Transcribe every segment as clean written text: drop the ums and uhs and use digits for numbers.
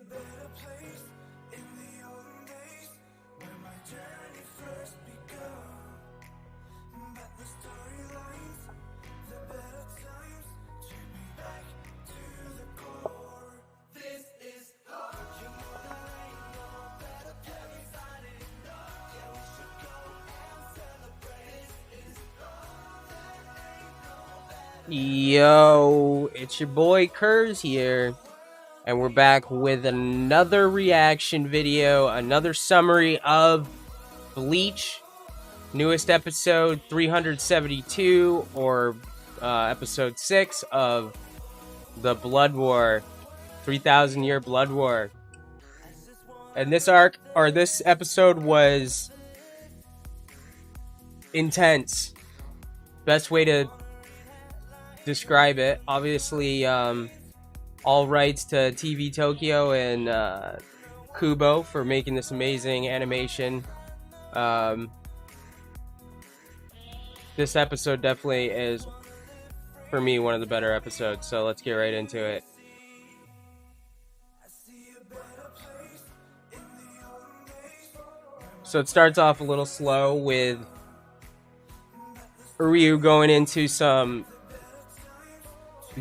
better place in the olden days when my journey first begun. But the storylines, the better times, took me back to the core. This is hard. You know there ain't no better place. I didn't know. Yeah, we should go and celebrate. This is hard. There ain't no better. Yo, it's your boy Kurz here, and we're back with another reaction video, another summary of Bleach, newest episode 372, or episode 6 of the Blood War, 3,000 Year Blood War. And this arc, or this episode, was intense. Best way to describe it. Obviously, all rights to TV Tokyo and Kubo for making this amazing animation. This episode definitely is, for me, one of the better episodes, so let's get right into it. So it starts off a little slow with Ryu going into some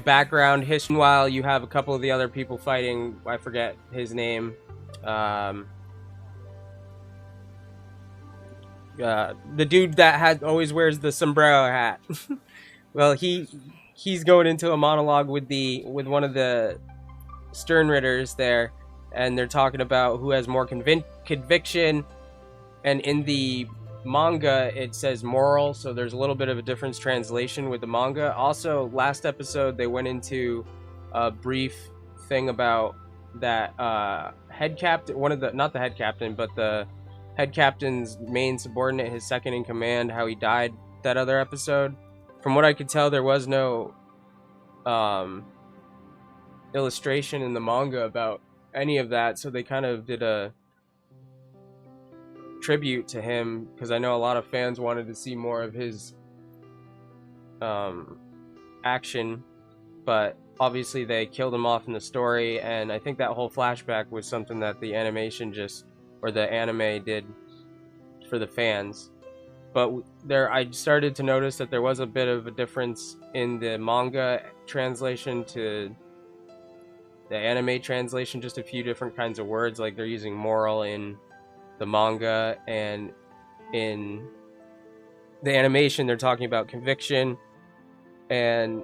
background history while you have a couple of the other people fighting. I forget his name. The dude that always wears the sombrero hat. Well, he's going into a monologue with one of the Sternritters there, and they're talking about who has more conviction. And in the manga it says moral, so there's a little bit of a difference translation with the manga. Also, last episode they went into a brief thing about that head captain, not the head captain, but the head captain's main subordinate, his second in command, how he died that other episode. From what I could tell, there was no illustration in the manga about any of that, so they kind of did a tribute to him, because I know a lot of fans wanted to see more of his action, but obviously they killed him off in the story, and I think that whole flashback was something that the animation or the anime did for the fans. But I started to notice that there was a bit of a difference in the manga translation to the anime translation, just a few different kinds of words, like they're using moral in the manga, and in the animation they're talking about conviction. And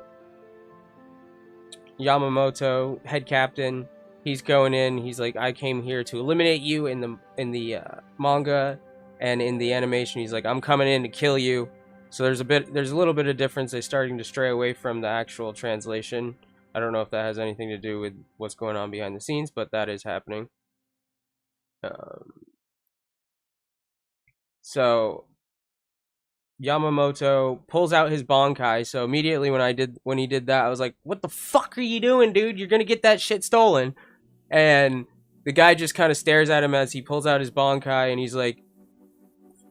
Yamamoto, head captain, he's going in, he's like, I came here to eliminate you in the manga, and in the animation he's like, I'm coming in to kill you. So there's a little bit of difference. They're starting to stray away from the actual translation. I don't know if that has anything to do with what's going on behind the scenes, but that is happening. So Yamamoto pulls out his Bankai. So immediately when he did that, I was like, what the fuck are you doing, dude? You're gonna get that shit stolen. And the guy just kind of stares at him as he pulls out his Bankai, and he's like,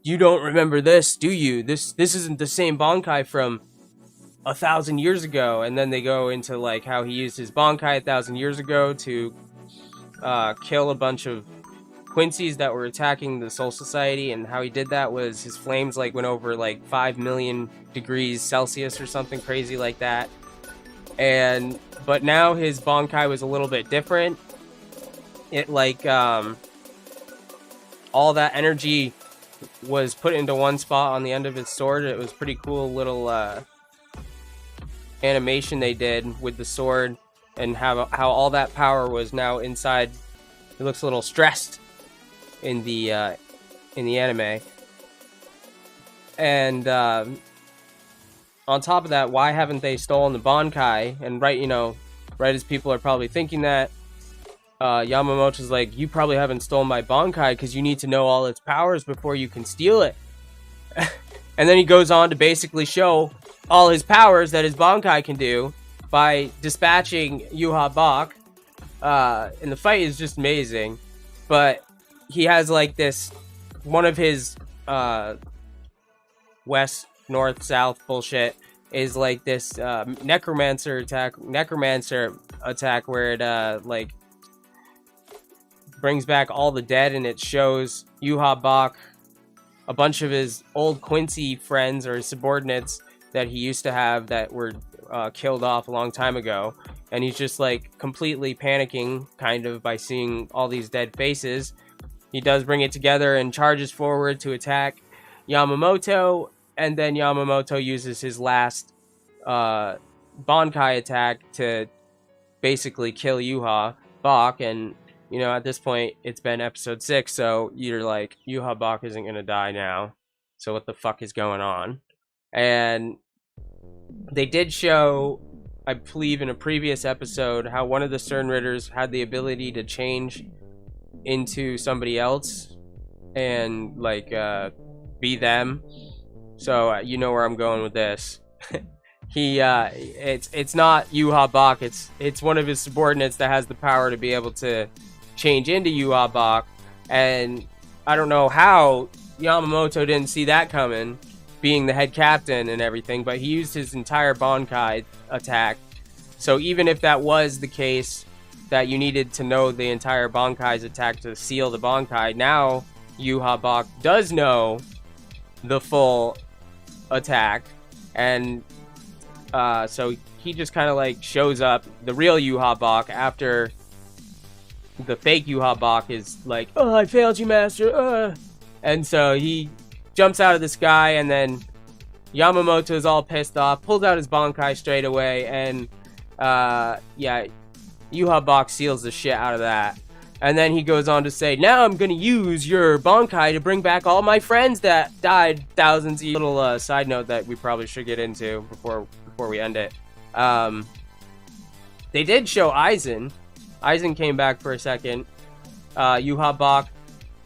you don't remember this, do you? This isn't the same Bankai from 1,000 years ago. And then they go into like how he used his Bankai 1,000 years ago to kill a bunch of Quincy's that were attacking the Soul Society, and how he did that was his flames like went over like 5 million degrees Celsius or something crazy like that. But now his Bankai was a little bit different. It like all that energy was put into one spot on the end of his sword. It was pretty cool little animation they did with the sword, and how all that power was now inside. It looks a little stressed in the anime. And on top of that, why haven't they stolen the Bankai? And right as people are probably thinking that, Yamamoto's like, you probably haven't stolen my Bankai because you need to know all its powers before you can steal it. And then he goes on to basically show all his powers that his Bankai can do by dispatching Yuha Bak. And the fight is just amazing. But he has like this, one of his west, north, south bullshit is like this necromancer attack where it like brings back all the dead, and it shows Yuha Bach, a bunch of his old Quincy friends or his subordinates that he used to have that were killed off a long time ago. And he's just like completely panicking kind of by seeing all these dead faces. He does bring it together and charges forward to attack Yamamoto, and then Yamamoto uses his last Bankai attack to basically kill Yuha Bach. And you know, at this point it's been episode 6, so you're like, Yuha Bach isn't gonna die now, so what the fuck is going on? And they did show, I believe in a previous episode, how one of the Sternritters had the ability to change into somebody else and like be them. So you know where I'm going with this. It's not Yuha Bach, it's one of his subordinates that has the power to be able to change into Yuha Bach. And I don't know how Yamamoto didn't see that coming, being the head captain and everything, but he used his entire Bankai attack. So even if that was the case, that you needed to know the entire Bankai's attack to seal the Bankai, now Yuha Bach does know the full attack. And so he just kind of like shows up, the real Yuha Bach, after the fake Yuha Bach is like, oh, I failed you, master. And so he jumps out of the sky, and then Yamamoto is all pissed off, pulls out his Bankai straight away, and yeah, Yuha Bach seals the shit out of that. And then he goes on to say, now I'm gonna use your Bankai to bring back all my friends that died thousands of years. Little side note that we probably should get into before we end it. They did show Aizen. Aizen came back for a second. Yuha Bach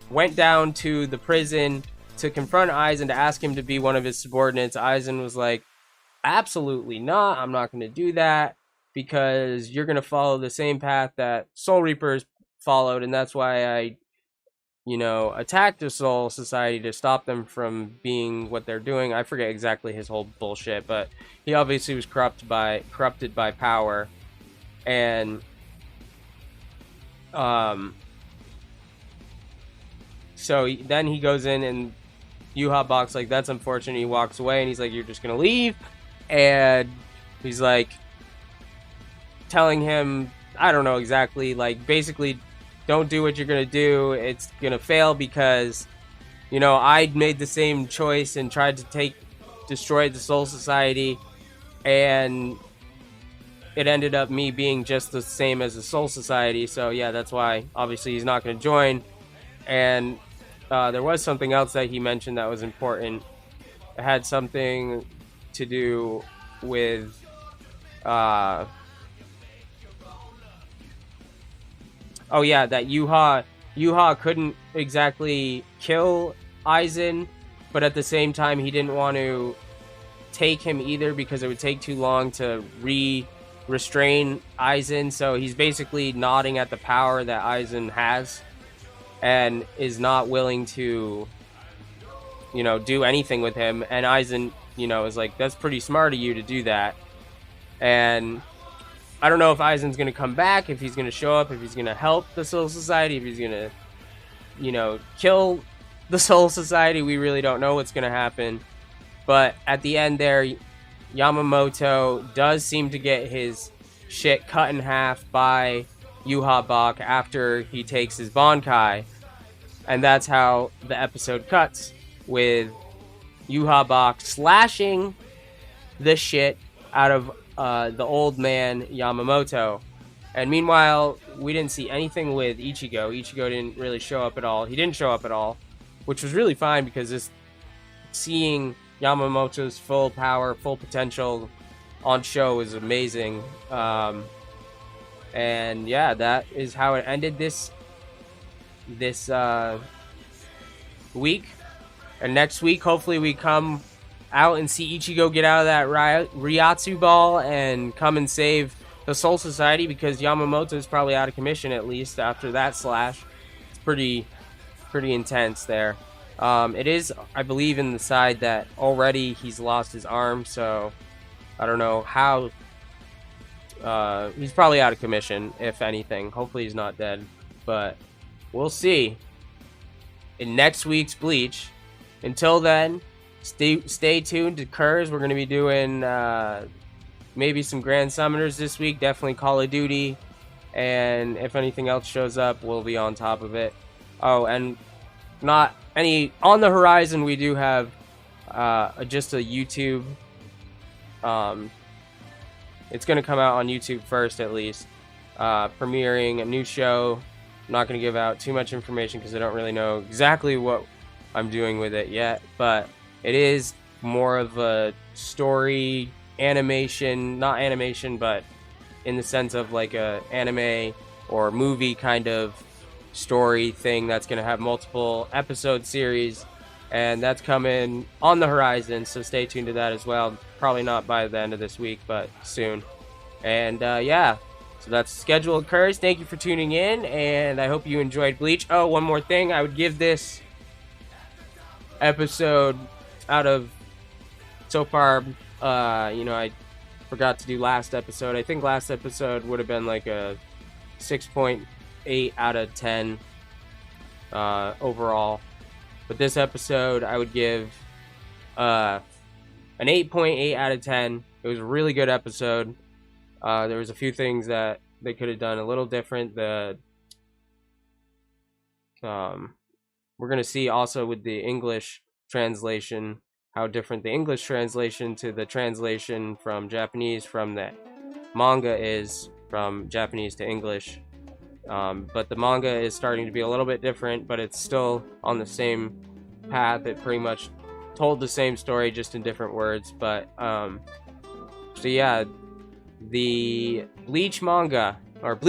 went down to the prison to confront Aizen, to ask him to be one of his subordinates. Aizen was like, absolutely not, I'm not going to do that, because you're going to follow the same path that Soul Reapers followed, and that's why I, you know, attacked the Soul Society to stop them from being what they're doing. I forget exactly his whole bullshit, but he obviously was corrupted by power. And so then he goes in, and Yuha Bach's like, that's unfortunate. He walks away, and he's like, you're just gonna leave? And he's like telling him, I don't know exactly, like basically, don't do what you're gonna do, it's gonna fail, because, you know, I made the same choice and tried to destroy the Soul Society, and it ended up me being just the same as the Soul Society. So yeah, that's why obviously he's not going to join. And there was something else that he mentioned that was important. It had something to do with oh yeah, that Yuha couldn't exactly kill Aizen, but at the same time he didn't want to take him either, because it would take too long to restrain Aizen. So he's basically nodding at the power that Aizen has, and is not willing to, you know, do anything with him. And Aizen, you know, is like, that's pretty smart of you to do that. And I don't know if Aizen's gonna come back, if he's gonna show up, if he's gonna help the Soul Society, if he's gonna, you know, kill the Soul Society. We really don't know what's gonna happen. But at the end there, Yamamoto does seem to get his shit cut in half by Yuha Bach after he takes his Bankai. And that's how the episode cuts, with Yuha Bach slashing the shit out of the old man Yamamoto. And meanwhile, we didn't see anything with Ichigo. Ichigo didn't really show up at all. He didn't show up at all, which was really fine, because this seeing Yamamoto's full power, full potential on show is amazing. And yeah, that is how it ended this week. And next week, hopefully we come out and see Ichigo get out of that Ryatsu ball and come and save the Soul Society, because Yamamoto is probably out of commission, at least after that slash. It's pretty intense there. It is, I believe, in the side that already he's lost his arm, so I don't know how. He's probably out of commission, if anything. Hopefully he's not dead. But we'll see in next week's Bleach. Until then, stay tuned to Curse. We're going to be doing maybe some Grand Summoners this week. Definitely Call of Duty. And if anything else shows up, we'll be on top of it. Oh, and not any on the horizon. We do have just a YouTube. It's going to come out on YouTube first, at least. Premiering a new show. I'm not going to give out too much information because I don't really know exactly what I'm doing with it yet, but it is more of a story animation, not animation, but in the sense of like a anime or movie kind of story thing that's going to have multiple episode series, and that's coming on the horizon, so stay tuned to that as well. Probably not by the end of this week, but soon. And yeah, so that's scheduled Curse. Thank you for tuning in, and I hope you enjoyed Bleach. Oh, one more thing, I would give this episode out of so far, I forgot to do last episode. I think last episode would have been like a 6.8 out of 10 overall, but this episode I would give an 8.8 out of 10. It was a really good episode. There was a few things that they could have done a little different. We're going to see also with the English translation how different the English translation to the translation from Japanese from the manga is from Japanese to English. But the manga is starting to be a little bit different, but it's still on the same path. It pretty much told the same story, just in different words. But so yeah, the Bleach manga, or